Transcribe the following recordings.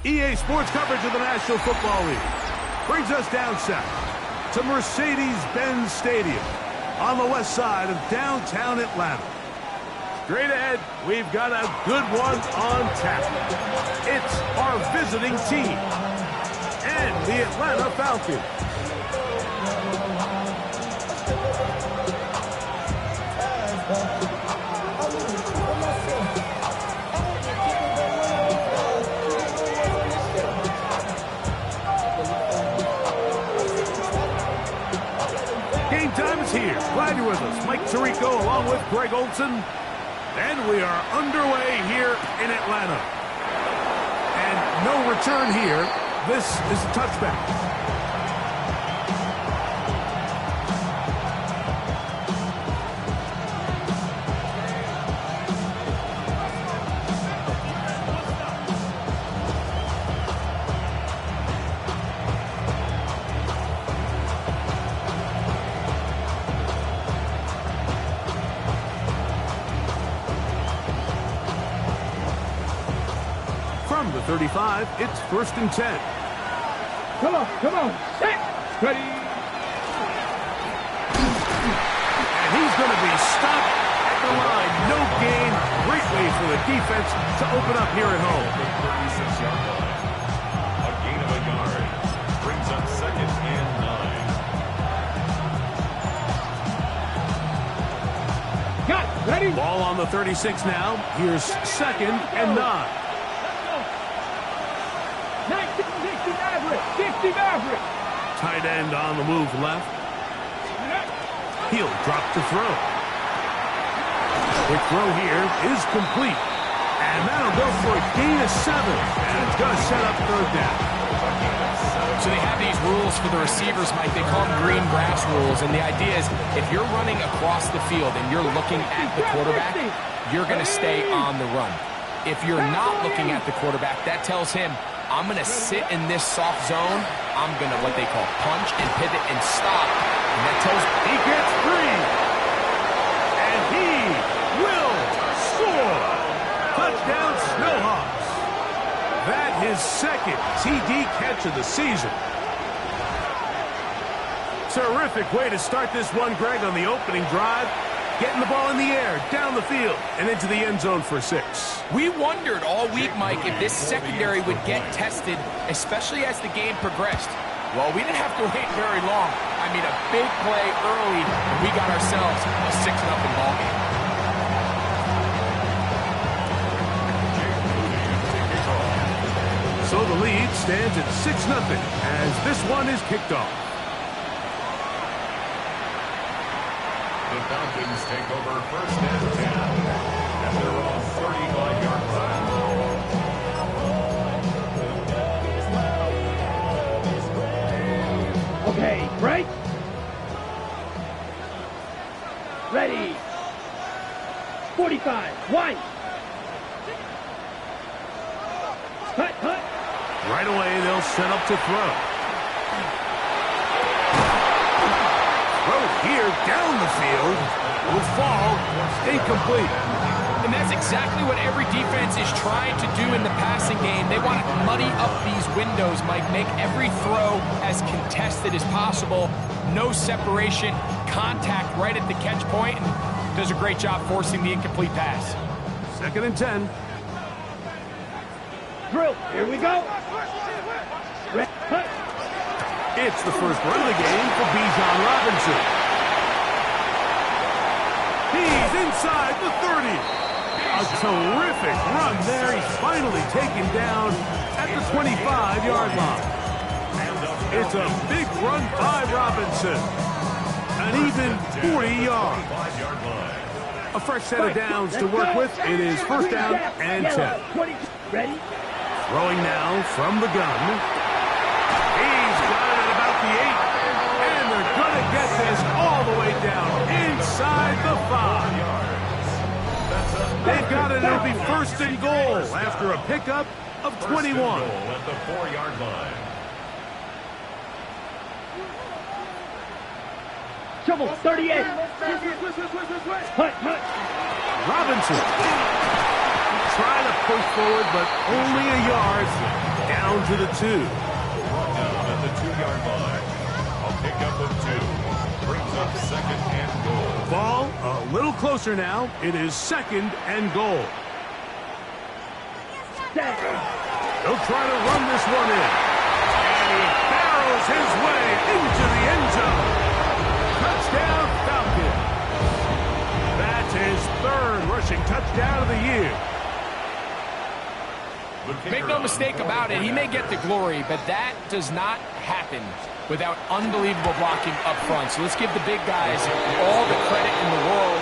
EA Sports coverage of the National Football League brings us down south to Mercedes-Benz Stadium on the west side of downtown Atlanta. Straight ahead, we've got a good one on tap. It's our visiting team and the Atlanta Falcons. Game time is here. Glad you're with us. Mike Tirico along with Greg Olson. And we are underway here in Atlanta. And no return here. This is a touchback. From the 35, it's 1st and 10. Come on, set, ready. And he's going to be stopped at the line. No gain. Great way for the defense to open up here at home. The 36-yard line. A gain of a yard. Brings up 2nd and 9. Got it, ready. Ball on the 36 now. Here's 2nd and 9. 60 Maverick. Tight end on the move left. He'll drop to throw. Quick throw here is complete. And that'll go for a gain of 7. And it's going to set up 3rd down. So they have these rules for the receivers, Mike. They call them green grass rules. And the idea is if you're running across the field and you're looking at the quarterback, you're going to stay on the run. If you're not looking at the quarterback, that tells him, I'm going to sit in this soft zone. I'm going to, what they call, punch and pivot and stop. And that tells he gets 3. And he will score. Touchdown, Snowhawks. That his 2nd TD catch of the season. Terrific way to start this one, Greg, on the opening drive. Getting the ball in the air, down the field, and into the end zone for 6. We wondered all week, Mike, if this secondary would get tested, especially as the game progressed. Well, we didn't have to wait very long. I mean, a big play early, and we got ourselves a 6-0 ball game. So the lead stands at 6-0 as this one is kicked off. The Falcons take over 1st and 10 at their own 35-yard line. Okay, break. Ready. 45, wide. Hut. Right away, they'll set up to throw. Throw here down the field will fall incomplete. And that's exactly what every defense is trying to do in the passing game. They want to muddy up these windows, Mike, make every throw as contested as possible. No separation, contact right at the catch point, and does a great job forcing the incomplete pass. 2nd and 10. Drill, here we go. Hut. It's the first run of the game for Bijan Robinson. He's inside the 30. A terrific run there. He's finally taken down at the 25-yard line. It's a big run by Robinson. An even 40 yards. A fresh set of downs to work with. It is 1st down and 10. Ready? Throwing now from the gun. He's got it at about the 8. And they're going to get this all the way down inside the 5. They've got it. It'll be 1st and goal after a pickup of 21. At the 4-yard line. Shovel, 38. Hut. Robinson trying to push forward, but only a yard. Down to the 2. Down at the 2-yard line. I'll pick up with 2. Brings up 2nd and goal. Ball a little closer now. It is 2nd and goal. He'll try to run this one in. And he barrels his way into the end zone. Touchdown, Falcon. That's his 3rd rushing touchdown of the year. Make no mistake about it, he may get the glory, but that does not happen without unbelievable blocking up front. So let's give the big guys all the credit in the world.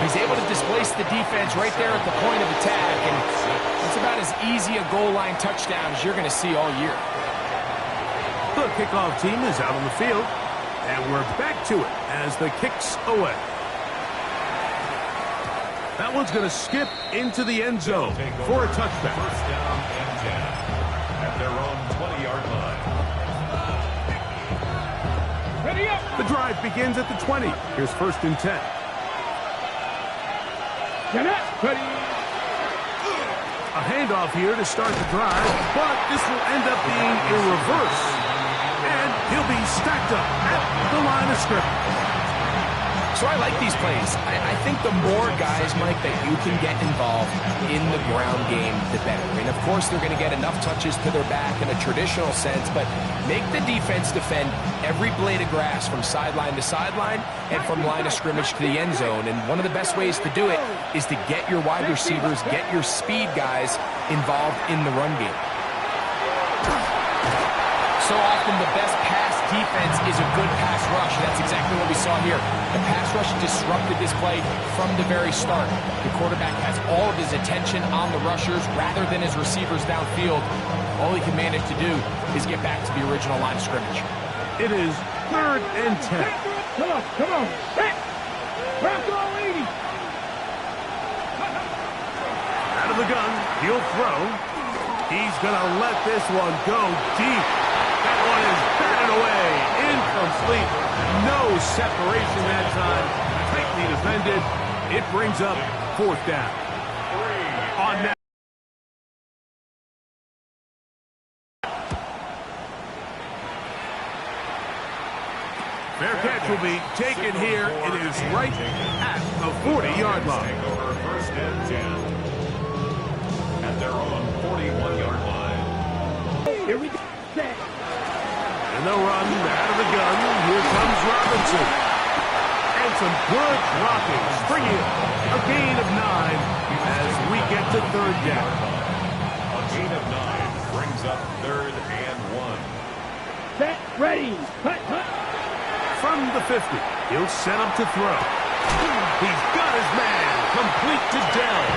He's able to displace the defense right there at the point of attack, and it's about as easy a goal line touchdown as you're going to see all year. The kickoff team is out on the field, and we're back to it as the kick's away. That one's going to skip into the end zone for a touchback. First down and 10 at their own 20-yard line. Ready up. The drive begins at the 20. Here's 1st and 10. Ready. A handoff here to start the drive, but this will end up being a reverse. And he'll be stacked up at the line of scrimmage. So I like these plays. I think the more guys, Mike, that you can get involved in the ground game, the better. And of course, they're going to get enough touches to their back in a traditional sense, but make the defense defend every blade of grass from sideline to sideline and from line of scrimmage to the end zone. And one of the best ways to do it is to get your wide receivers, get your speed guys involved in the run game. So often the best pass defense is a good pass rush. That's exactly what we saw here. The pass rush disrupted this play from the very start. The quarterback has all of his attention on the rushers rather than his receivers downfield. All he can manage to do is get back to the original line of scrimmage. It is 3rd and 10. Come on. Back to 80. Out of the gun, he'll throw. He's going to let this one go deep. That one is batted away. Incomplete. No separation that time. Tightly defended. It brings up 4th down. On that. Fair catch will be taken here. It is right at the 40-yard line. Take over 1st and 10 at their own 41-yard line. Here we go. And they'll run out of the gun. Here comes Robinson. And some good blocking. Springing a gain of 9 as we get to 3rd down. A gain of 9 brings up 3rd and 1. Set. Ready. Cut. From the 50, he'll set up to throw. He's got his man complete to Dell.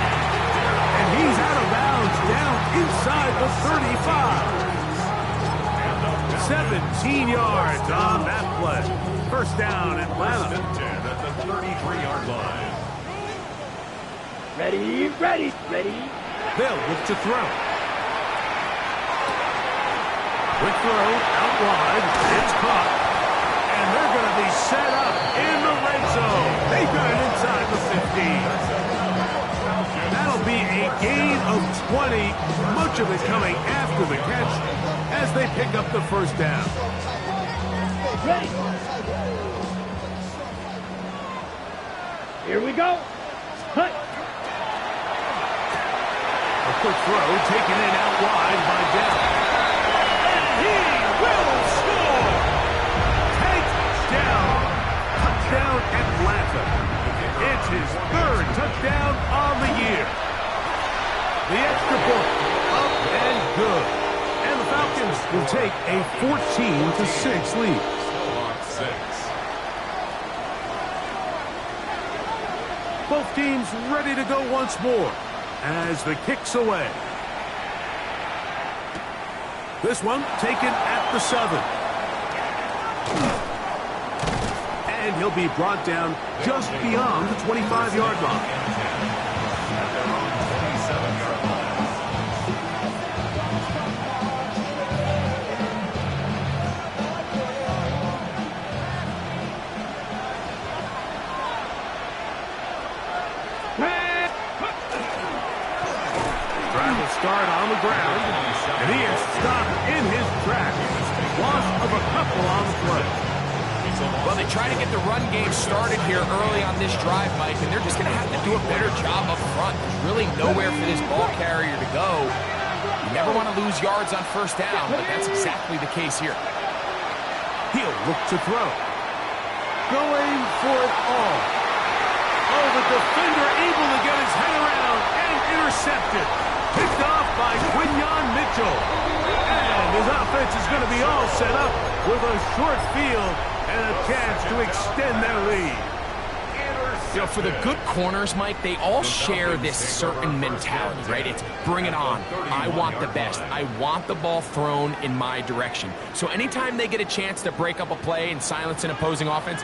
And he's out of bounds down inside the 35. 17 yards on that play. 1st down, Atlanta. 10 at the 33-yard line. Ready. They'll look to throw. Quick throw out wide. It's caught. And they're going to be set up in the red zone. They got it inside the 15. That'll be a gain of 20. Much of it coming after the catch as they pick up the 1st down. Ready. Here we go. Cut. A quick throw taken in out wide by Dell. And he will score! Touchdown! Touchdown Atlanta. It's his 3rd touchdown on the year. The extra point, up and good. And the Falcons will take a 14-6 lead. Clock 6. Both teams ready to go once more as the kick's away. This one taken at the 7. And he'll be brought down just beyond the 25-yard line. At their own 27-yard line. Drive will start on the ground, and he is stopped in his tracks. Loss of a couple on the play. Well, they try to get the run game started here early on this drive, Mike, and they're just going to have to do a better job up front. There's really nowhere for this ball carrier to go. You never want to lose yards on first down, but that's exactly the case here. He'll look to throw. Going for it all. Oh, the defender able to get his head around and intercepted. Picked off by Quinyon Mitchell. And his offense is going to be all set up with a short field and a chance to extend their lead. You know, for the good corners, Mike, they all share this certain mentality, right? It's bring it on. I want the best. I want the ball thrown in my direction. So anytime they get a chance to break up a play and silence an opposing offense,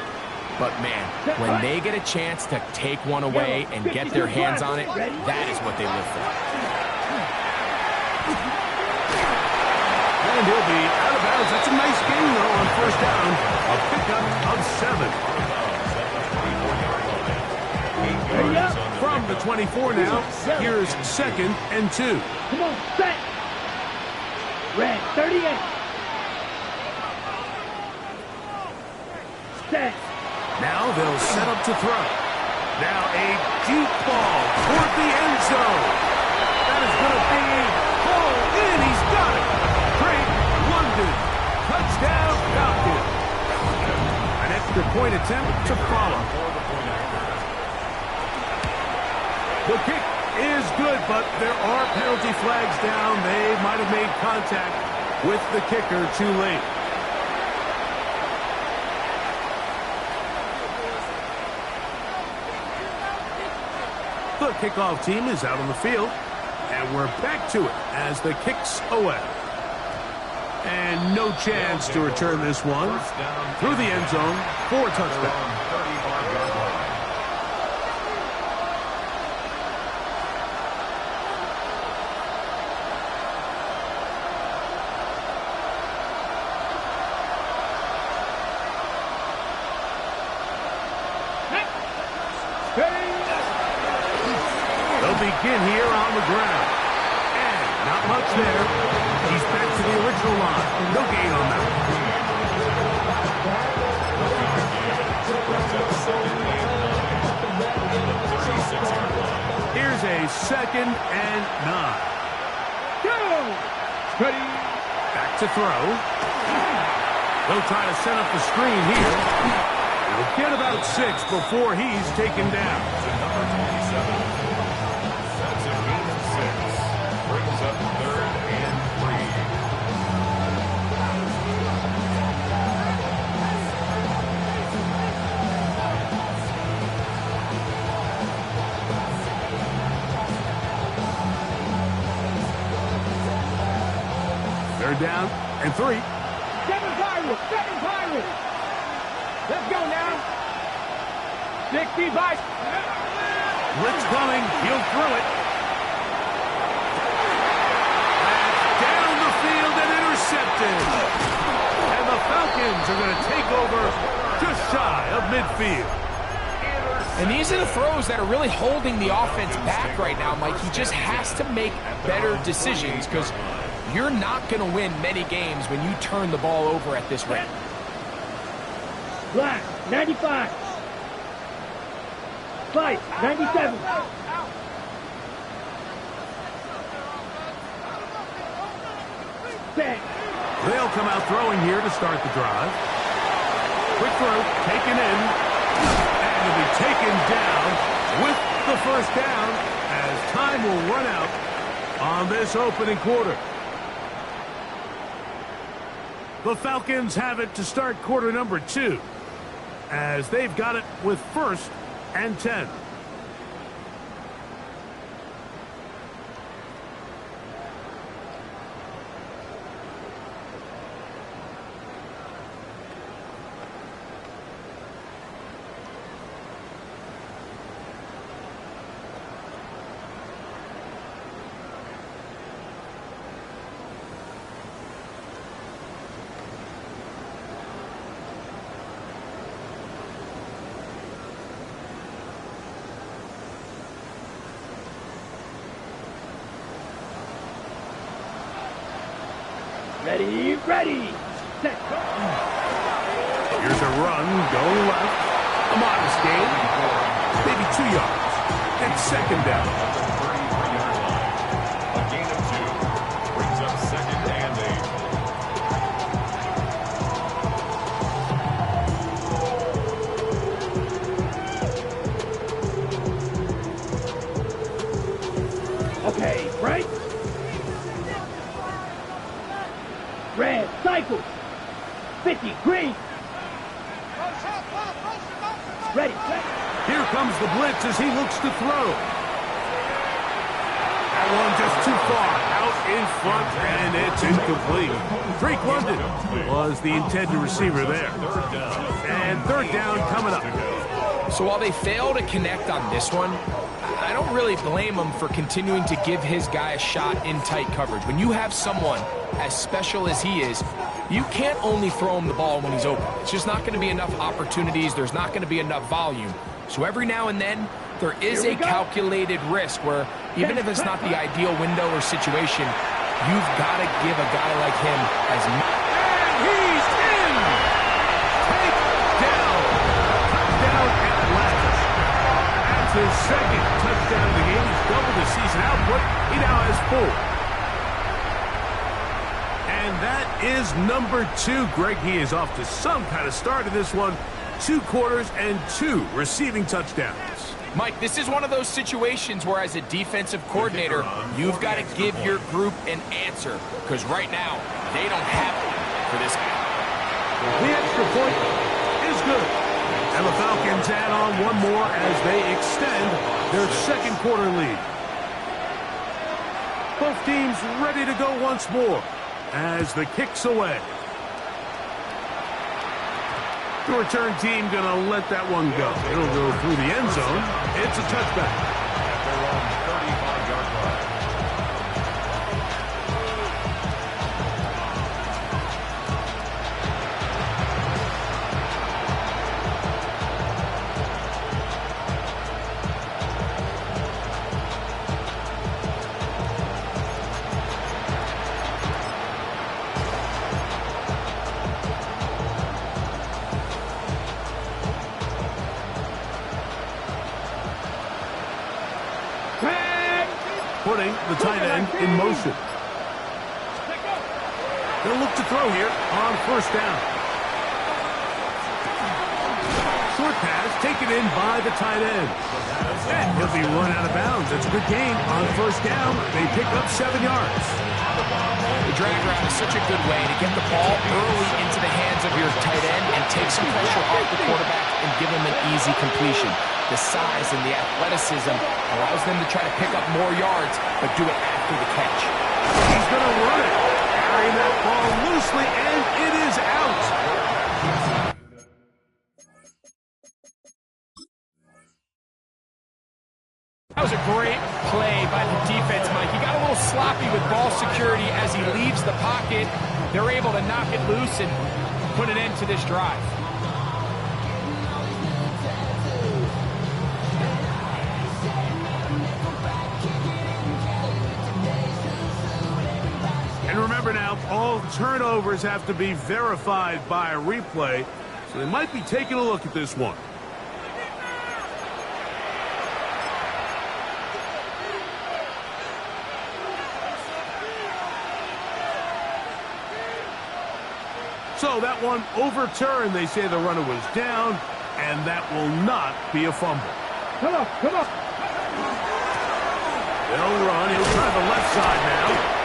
but man, when they get a chance to take one away and get their hands on it, that is what they live for. And he'll be out of bounds. That's a nice gain, though, on first down. A pickup of 7. From the 24 now, here's 2nd and 2. Come on, set. Red, 38. Set. Now they'll set up to throw. Now a deep ball toward the end zone. That is going to be hauled in. He's got it. Drake London. Touchdown, Falcons. An extra point attempt to follow. The kick is good, but there are penalty flags down. They might have made contact with the kicker too late. The kickoff team is out on the field, and we're back to it as the kick's away. And no chance to return this one through the end zone for a touchdown. Begin here on the ground. And not much there. He's back to the original line. No gain on that. Here's a 2nd and 9. Go! Ready. Back to throw. They'll try to set up the screen here. He'll get about 6 before he's taken down. Down and 3. 7 Pirates! 7 Pirates! Let's go now. 65. Blitz coming. He'll throw it. That's down the field and intercepted. And the Falcons are going to take over just shy of midfield. And these are the throws that are really holding the offense back right now, Mike. He just has to make better decisions because you're not going to win many games when you turn the ball over at this rate. Black, 95. Fight, 97. Bang. They'll come out throwing here to start the drive. Quick throw, taken in, and will be taken down with the first down as time will run out on this opening quarter. The Falcons have it to start quarter number 2 as they've got it with 1st and 10. Ready, ready. Set, go. Here's a run, going left. A modest gain. Maybe 2 yards. And second down. A gain of 2. Brings up second and 8. Okay, right. Red, cycle. 50, green. Ready, set. Here comes the blitz as he looks to throw. That one just too far out in front, and it's incomplete. Drake London was the intended receiver there. And third down coming up. So while they fail to connect on this one, I don't really blame him for continuing to give his guy a shot in tight coverage. When you have someone as special as he is, you can't only throw him the ball when he's open. It's just not going to be enough opportunities. There's not going to be enough volume. So every now and then, there is a calculated risk where even if it's not the ideal window or situation, you've got to give a guy like him as much. And he's in! Takedown! Touchdown at last. That's his second touchdown of the game. He's doubled his season output. He now has 4. And that is number 2. Greg, he is off to some kind of start in this one. 2 quarters and 2 receiving touchdowns. Mike, this is one of those situations where as a defensive coordinator, you've got to give your group an answer. Because right now, they don't have it for this guy. The extra point is good. And the Falcons add on one more as they extend their second quarter lead. Both teams ready to go once more as the kick's away. The return team going to let that one go. It'll go through the end zone. It's a touchback. At their own 35-yard line. Putting the tight end in motion. They'll look to throw here on first down. Short pass taken in by the tight end. And he'll be run out of bounds. That's a good gain on first down. They pick up 7 yards. The drag route is such a good way to get the ball early into the hands of your tight end and take some pressure off the quarterback and give him an easy completion. The size and the athleticism allows them to try to pick up more yards, but do it after the catch. He's going to run it. Carrying that ball loosely, and it is out. That was a great play by the defense, Mike. He got a little sloppy with ball security as he leaves the pocket. They're able to knock it loose and put an end to this drive. And remember now, all turnovers have to be verified by a replay, so they might be taking a look at this one. So that one overturned. They say the runner was down, and that will not be a fumble. Come on, come on. They'll run. He'll try the left side now.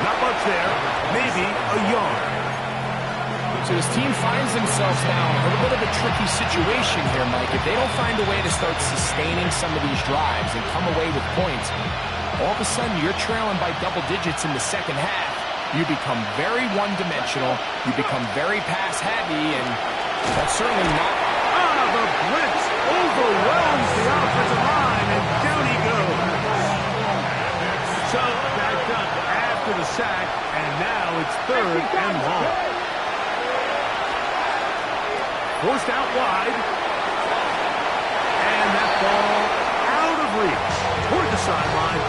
Not much there. Maybe a yard. So this team finds themselves now in a little bit of a tricky situation here, Mike. If they don't find a way to start sustaining some of these drives and come away with points, all of a sudden you're trailing by double digits in the second half. You become very one-dimensional. You become very pass-heavy, and that's certainly not... The blitz overwhelms the offensive line, and down he goes. So that's done after the sack, and now it's third and long. Forced out wide. And that ball out of reach. Toward the sideline.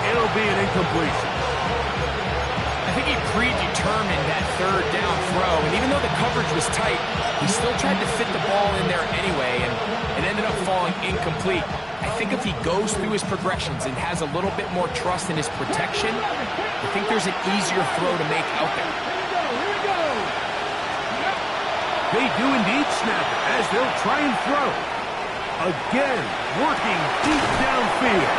It'll be an incompletion. I think he predetermined that third down throw, and even though the coverage was tight, he still tried to fit the ball in there anyway, and it ended up falling incomplete. I think if he goes through his progressions and has a little bit more trust in his protection, I think there's an easier throw to make out there. They do indeed snap it as they'll try and throw. Again, working deep downfield.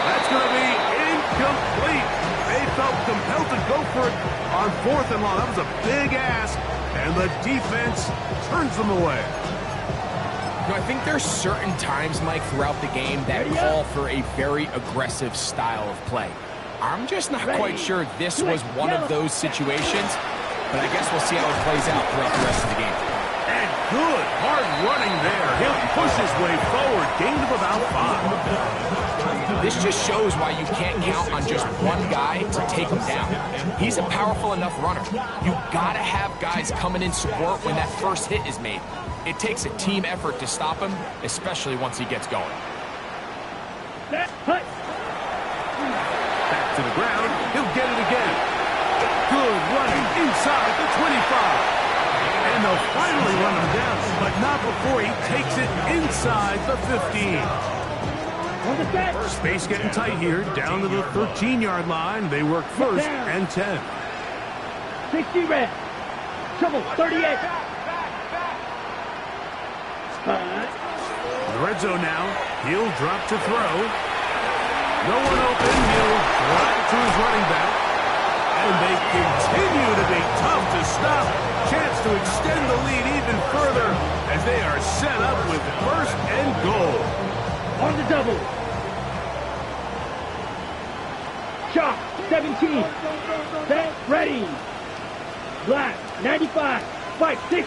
That's going to be incomplete. They felt compelled to go for it on 4th and long. That was a big ask, and the defense turns them away. You know, I think there's certain times, Mike, throughout the game that call for a very aggressive style of play. I'm just not quite sure this was one of those situations, but I guess we'll see how it plays out throughout the rest of the game. And good hard running there. He'll push his way forward. Gain of about 5. This just shows why you can't count on just one guy to take him down. He's a powerful enough runner. You gotta have guys coming in support when that first hit is made. It takes a team effort to stop him, especially once he gets going. Back to the ground. He'll get it again. Good running inside the 25. And they'll finally run him down, but not before he takes it inside the 15. Space getting tight here, down to the 13-yard line. They work first and 10. 60 red. Trouble, 38. The red zone now. He'll drop to throw. No one open. He'll drop to his running back. And they continue to be tough to stop. Chance to extend the lead even further as they are set up with first and goal. On the double. Shot, 17. Set, ready. Black, 95. Fight, 60.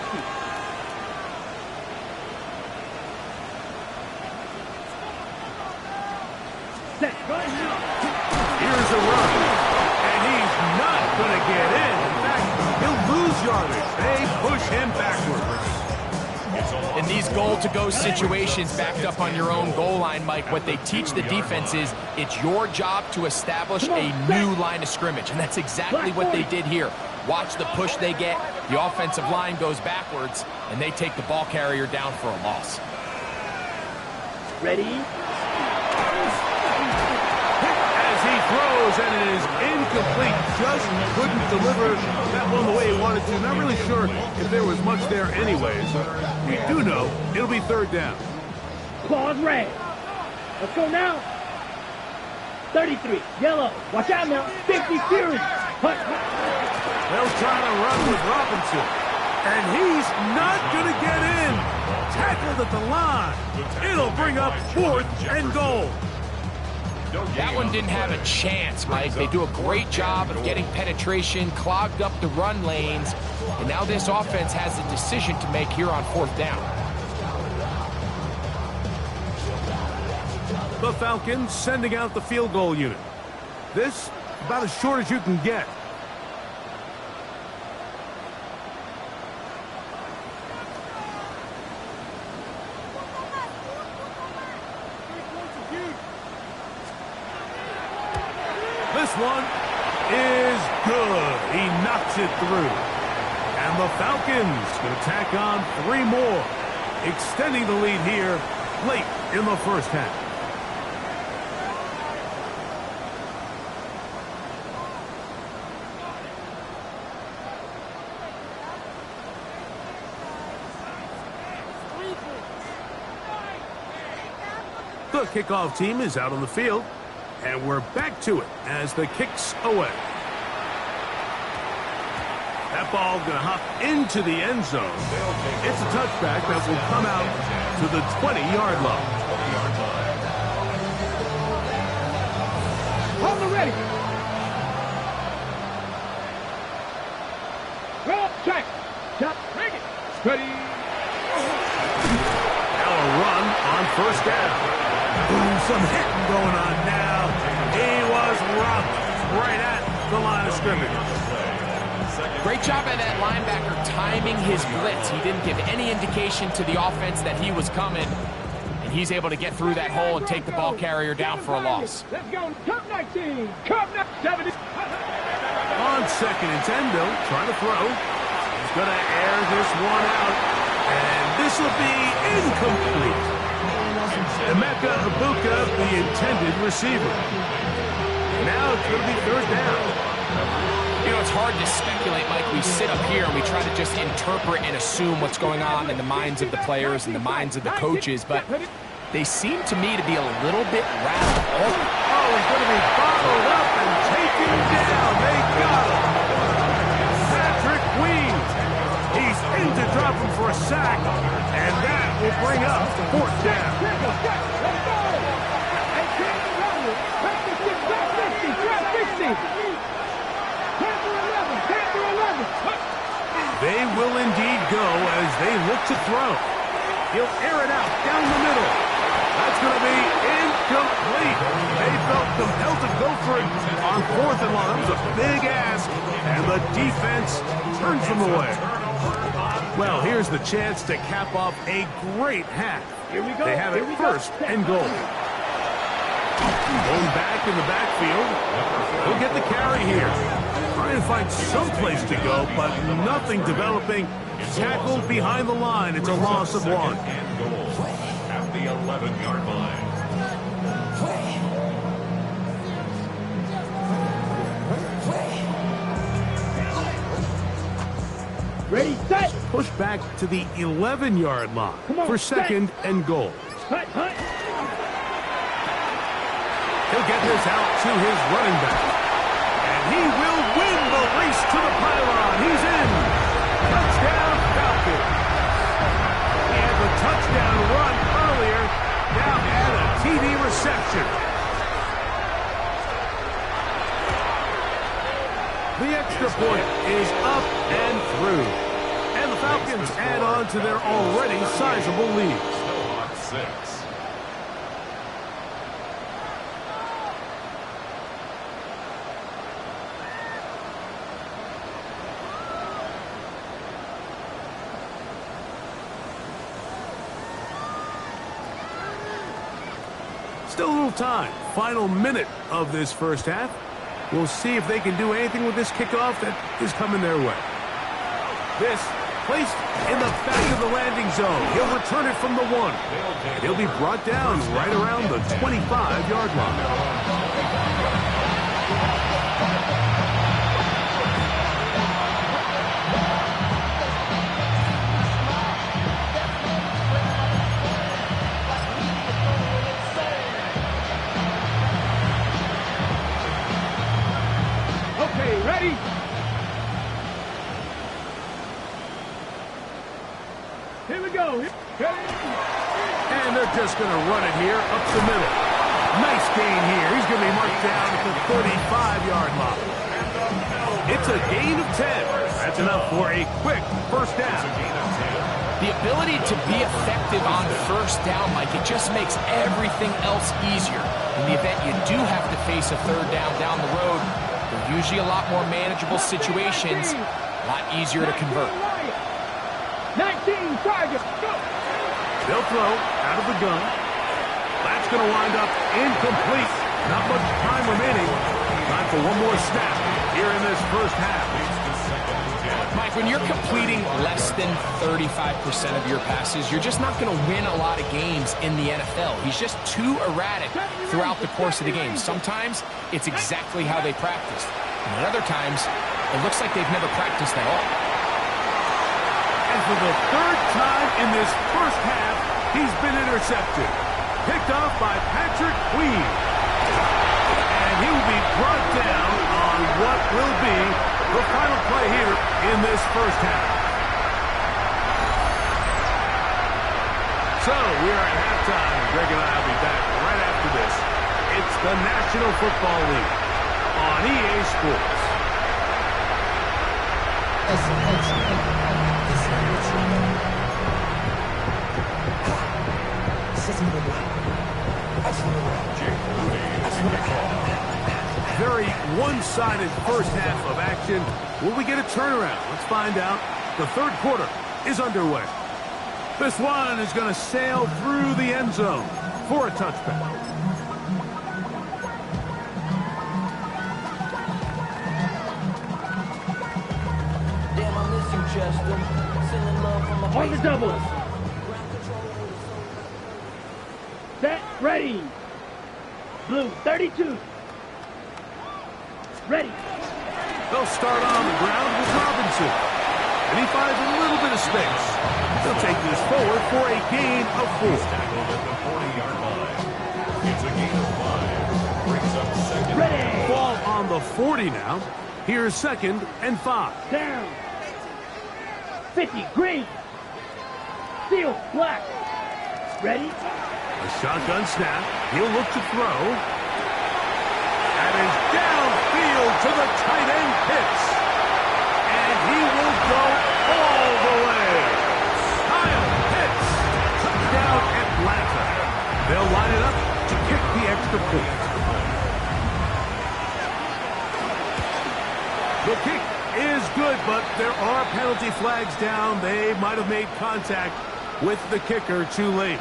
Set, right now. Here's a run. And he's not going to get in. In fact, he'll lose yardage. They push him backwards. In these goal-to-go situations backed up on your own goal line, Mike, what they teach the defense is it's your job to establish a new line of scrimmage, and that's exactly what they did here. Watch the push they get. The offensive line goes backwards, and they take the ball carrier down for a loss. Ready? As he throws, and it is incomplete. Just couldn't deliver that one the way he wanted to. Not really sure if there was much there anyways. We do know it'll be third down. Claws red. Let's go now. 33, yellow. Watch out now. 50, Fury. They'll try to run with Robinson. And he's not going to get in. Tackled at the line. It'll bring up 4th and goal. That one didn't have a chance, Mike. They do a great job of getting penetration, clogged up the run lanes, and now this offense has a decision to make here on 4th down. The Falcons sending out the field goal unit. This about as short as you can get. This one is good. He knocks it through. And the Falcons going to tack on 3 more, extending the lead here late in the first half. The kickoff team is out on the field. And we're back to it as the kick's away. That ball going to hop into the end zone. It's a touchback that will come out to the 20-yard line. On the ready. Well, check. Shot, bring it. Ready. Now a run on first down. Ooh, some hitting going on now. He was rocked right at the line of scrimmage. Great job by that linebacker timing his blitz. He didn't give any indication to the offense that he was coming, and he's able to get through that hole and take the ball carrier down for a loss. Let's go. Cup 19. Cup 70. On second and 10, Bill. Try to throw. He's going to air this one out. And this will be incomplete. Emeka Ibuka, the intended receiver. Now it's going to be third down. You know, it's hard to speculate, Mike. We sit up here and we try to just interpret and assume what's going on in the minds of the players and the minds of the coaches, but they seem to me to be a little bit rattled. Oh, he's going to be bottled up and taken down. They got him. Patrick Queen. He's in to drop him for a sack, and that will bring up fourth down. They will indeed go as they look to throw. He'll air it out down the middle. That's going to be incomplete. They felt compelled to go for it on fourth and long. It was a big ask, and the defense turns them away. Well, here's the chance to cap off a great half. Here we go. They have it first and goal. Going back in the backfield. He'll get the carry here. Trying to find some place to go, but nothing developing. Tackled behind the line. It's a loss of one. And goal at the 11-yard line. Ready, set. Push back to the 11-yard line for second and goal. Hut, hut. He'll get this out to his running back. And he will win the race to the pylon. He's in. Touchdown, Falcons. He had the touchdown run earlier. Now had a TD reception. The extra point is up and through. And the Falcons add on to their already sizable lead. Still on 6. Still a little time. Final minute of this first half. We'll see if they can do anything with this kickoff that is coming their way. This placed in the back of the landing zone. He'll return it from the 1. And he'll be brought down right around the 25-yard line. Okay, ready? Here we go. And they're just going to run it here up the middle. Nice gain here. He's going to be marked down at the 35-yard line. It's a gain of 10. That's enough for a quick first down. The ability to be effective on first down, Mike, it just makes everything else easier. In the event you do have to face a third down the road, they're usually a lot more manageable situations, a lot easier to convert. 19 targets, go! They'll throw out of the gun. That's going to wind up incomplete. Not much time remaining. Time for one more snap here in this first half. Mike, when you're completing less than 35% of your passes, you're just not going to win a lot of games in the NFL. He's just too erratic throughout the course of the game. Sometimes it's exactly how they practiced. And at other times, it looks like they've never practiced at all. And for the third time in this first half, he's been intercepted. Picked off by Patrick Queen. And he will be brought down on what will be the final play here in this first half. So we are at halftime. Greg and I will be back right after this. It's the National Football League on EA Sports. Very one-sided first half of action. Will we get a turnaround? Let's find out. The third quarter is underway. This one is going to sail through the end zone for a touchback. On the double. Set, ready. Blue, 32. Ready. They'll start on the ground with Robinson. And he finds a little bit of space. They'll take this forward for a gain of 4. Tackled at the 40-yard line. It's a gain of 5. Brings up second. Ready. Ball on the 40 now. Here's 2nd and 5. Down. 50, green. Seal, black. Ready. A shotgun snap. He'll look to throw. And is downfield to the tight end Pitts. And he will go all the way. Kyle Pitts. Touchdown Atlanta. They'll line it up to kick the extra point. The kick is good, but there are penalty flags down. They might have made contact with the kicker too late.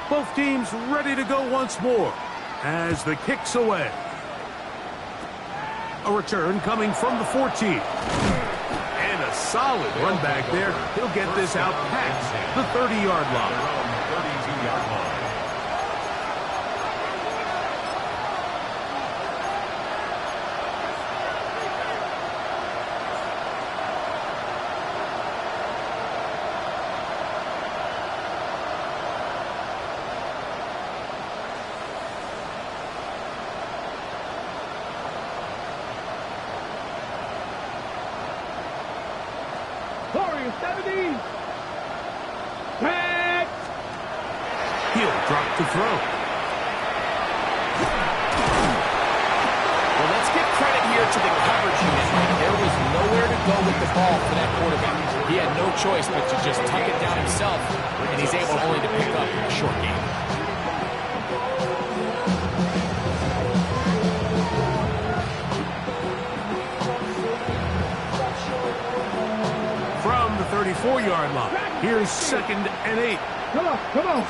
Both teams ready to go once more as the kick's away. A return coming from the 14. And a solid run back there. He'll get this out past the 30-yard line. 32-yard line. Warriors, 70. Pass. He'll drop to throw. Well, let's give credit here to the coverage unit. There was nowhere to go with the ball for that quarterback. He had no choice but to just tuck it down himself, and he's able only to pick up a short gain. From the 34-yard line, here's 2nd and 8. Come on, come on.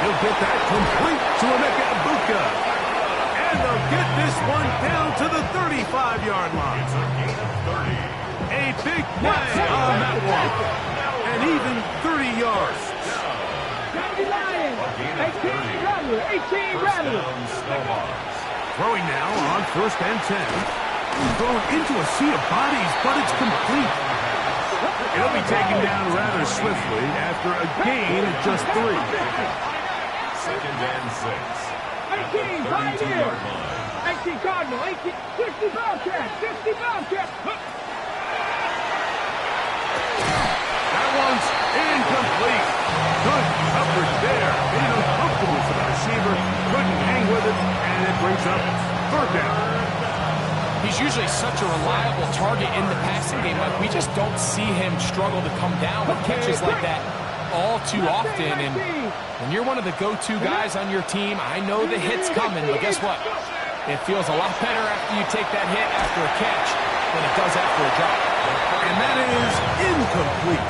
He'll get that complete to Emeka Ibuka. And they'll get this one down to the 35-yard line. It's a gain of 30. A big play on that one. And even 30 yards. County Lions. A gain of 18 30. Rattler. 18 First Rattler. down, Snowballs. Throwing now on 1st and 10. Thrown into a sea of bodies, but it's complete. It'll be taken down rather swiftly after a gain of just 3. 2nd and 6. At the 18 Pioneer. 32-yard line. 18 Cardinal. 18 50 Bobcat. 50 Bobcat. That one's incomplete. Good coverage there. Made it uncomfortable for the receiver. Couldn't hang with it, and it brings up 3rd down. He's usually such a reliable target in the passing game. Like, we just don't see him struggle to come down with catches like that all too often. And when you're one of the go-to guys on your team, I know the hit's coming, but guess what? It feels a lot better after you take that hit after a catch than it does after a drop. And that is incomplete.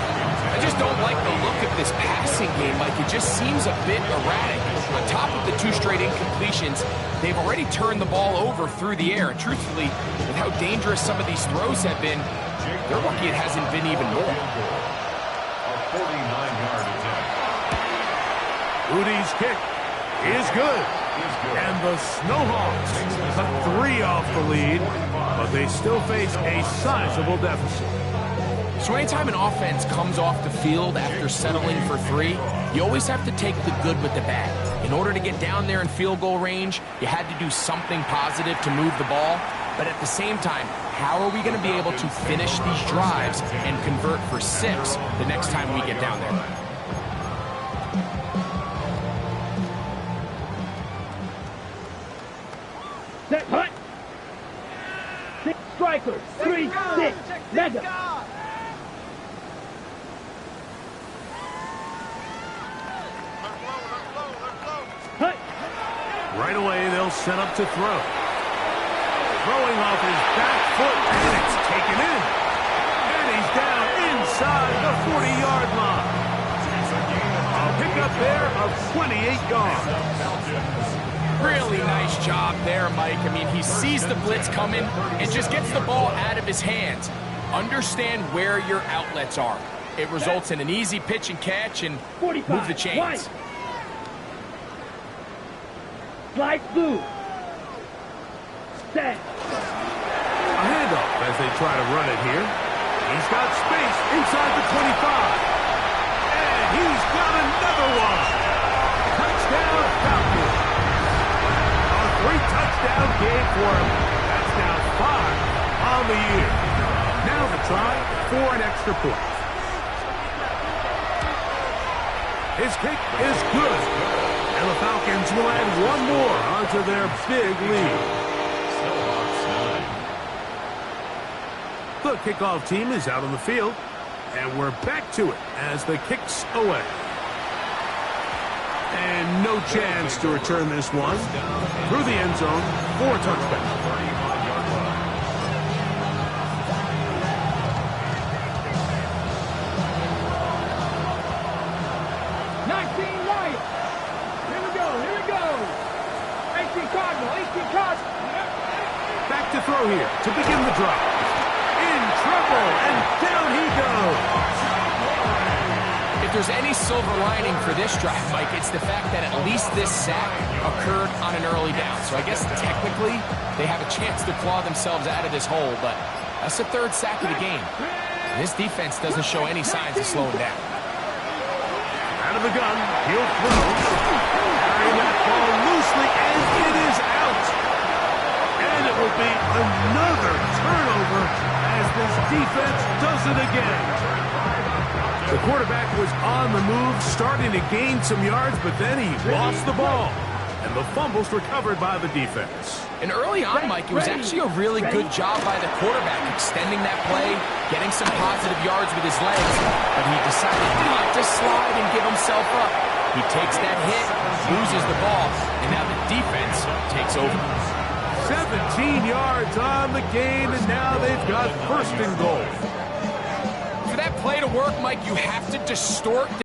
I just don't like the look of this passing game. Like, it just seems a bit erratic. On top of the 2 straight incompletions, they've already turned the ball over through the air. And truthfully, with how dangerous some of these throws have been, they're lucky it hasn't been even more. A 49-yard attempt. Udi's kick is good. And the Snowhawks cut 3 off the lead, but they still face a sizable deficit. So anytime an offense comes off the field after settling for 3, you always have to take the good with the bad. In order to get down there in field goal range, you had to do something positive to move the ball. But at the same time, how are we going to be able to finish these drives and convert for 6 the next time we get down there? Set, hut. 6 strikers. 3, 6. Mega. Hut. Right away, they'll set up to throw. Throwing off his back foot, and it's taken in. And he's down inside the 40-yard line. It's a gain of A pickup there of 28 yards. Really nice job there, Mike. I mean, he sees the blitz coming and just gets the ball out of his hands. Understand where your outlets are. It results in an easy pitch and catch and move the chains. Slide blue. Set. A handoff as they try to run it here. He's got space inside the 25. And he's got another one. Touchdown Falcons. A 3-touchdown game for him. That's now 5 on the year. Now the try for an extra point. His kick is good. And the Falcons will add one more onto their big lead. The kickoff team is out on the field, and we're back to it as the kick's away. And no chance to return this one through the end zone for a touchback. Back to throw here to begin the drive. In trouble, and down he goes. If there's any silver lining for this drive, Mike, it's the fact that at least this sack occurred on an early down. So I guess technically they have a chance to claw themselves out of this hole, but that's the 3rd sack of the game. This defense doesn't show any signs of slowing down. Out of the gun, he'll throw. Carrying that ball loosely, and it is out. And it will be another turnover as this defense does it again. The quarterback was on the move, starting to gain some yards, but then he lost the ball. And the fumble's recovered by the defense. And early on, Mike, it was actually a really good job by the quarterback, extending that play, getting some positive yards with his legs, but he decided not to slide and give himself up. He takes that hit, loses the ball, and now the defense takes over. 17 yards on the gain, and now they've got 1st and goal. For that play to work, Mike, you have to distort